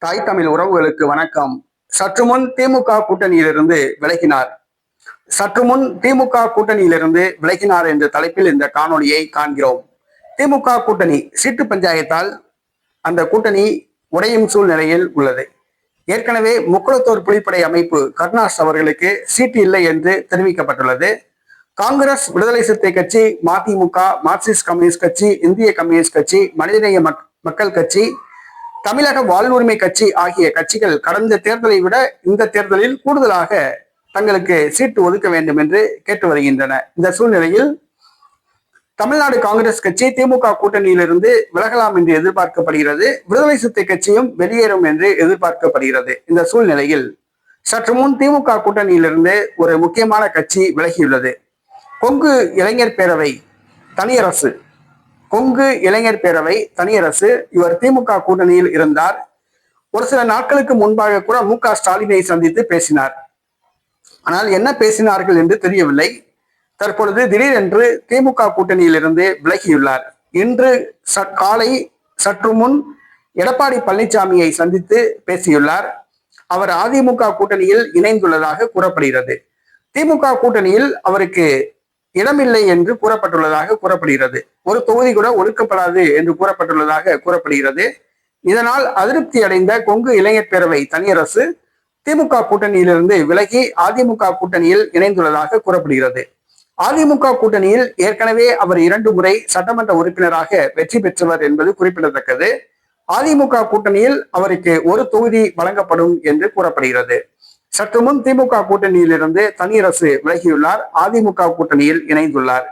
தாய் தமிழ் உறவுகளுக்கு வணக்கம். சற்று முன் திமுக கூட்டணியிலிருந்து விலகினார். என்ற தலைப்பில் இந்த காணொலியை காண்கிறோம். திமுக கூட்டணி சீட்டு பஞ்சாயத்தால் அந்த கூட்டணி உடையும் சூழ்நிலையில் உள்ளது. ஏற்கனவே முக்குளத்தோர் புலிப்படை அமைப்பு கருணாஸ் அவர்களுக்கு சீட்டு இல்லை என்று தெரிவிக்கப்பட்டுள்ளது. காங்கிரஸ், விடுதலை சிறுத்தை கட்சி, மதிமுக, மார்க்சிஸ்ட் கம்யூனிஸ்ட் கட்சி, இந்திய கம்யூனிஸ்ட் கட்சி, மனிதநேய மக்கள் கட்சி, தமிழக வாழ்வுரிமை கட்சி ஆகிய கட்சிகள் கடந்த தேர்தலை விட இந்த தேர்தலில் கூடுதலாக தங்களுக்கு சீட்டு ஒதுக்க வேண்டும் என்று கேட்டு வருகின்றன. இந்த சூழ்நிலையில் தமிழ்நாடு காங்கிரஸ் கட்சி திமுக கூட்டணியிலிருந்து விலகலாம் என்று எதிர்பார்க்கப்படுகிறது. விடுதலை சிறுத்தை கட்சியும் வெளியேறும் என்று எதிர்பார்க்கப்படுகிறது. இந்த சூழ்நிலையில் சற்று முன் திமுக கூட்டணியிலிருந்து ஒரு முக்கியமான கட்சி விலகியுள்ளது. கொங்கு இளைஞர் பேரவை தனியரசு. இவர் திமுக கூட்டணியில் இருந்தார். ஒரு சில நாட்களுக்கு முன்பாக கூட மு.க. ஸ்டாலினை சந்தித்து பேசினார். ஆனால் என்ன பேசினார்கள் என்று தெரியவில்லை. தற்பொழுது திடீரென்று திமுக கூட்டணியில் இருந்து விலகியுள்ளார். இன்று காலை சற்று முன் எடப்பாடி பழனிசாமியை சந்தித்து பேசியுள்ளார். அவர் அதிமுக கூட்டணியில் இணைந்துள்ளதாக கூறப்படுகிறது. திமுக கூட்டணியில் அவருக்கு இடமில்லை என்று கூறப்படுகிறது. ஒரு தொகுதி கூட ஒதுக்கப்படாது என்று கூறப்படுகிறது. இதனால் அதிருப்தி அடைந்த கொங்கு இளைஞர் பேரவை தனியரசு திமுக கூட்டணியிலிருந்து விலகி அதிமுக கூட்டணியில் இணைந்துள்ளதாக கூறப்படுகிறது. அதிமுக கூட்டணியில் ஏற்கனவே அவர் 2 முறை சட்டமன்ற உறுப்பினராக வெற்றி பெற்றவர் என்பது குறிப்பிடத்தக்கது. அதிமுக கூட்டணியில் அவருக்கு ஒரு தொகுதி வழங்கப்படும் என்று கூறப்படுகிறது. சற்று முன் திமுக கூட்டணியிலிருந்து தனியரசு விலகியுள்ளார். அதிமுக கூட்டணியில் இணைந்துள்ளார்.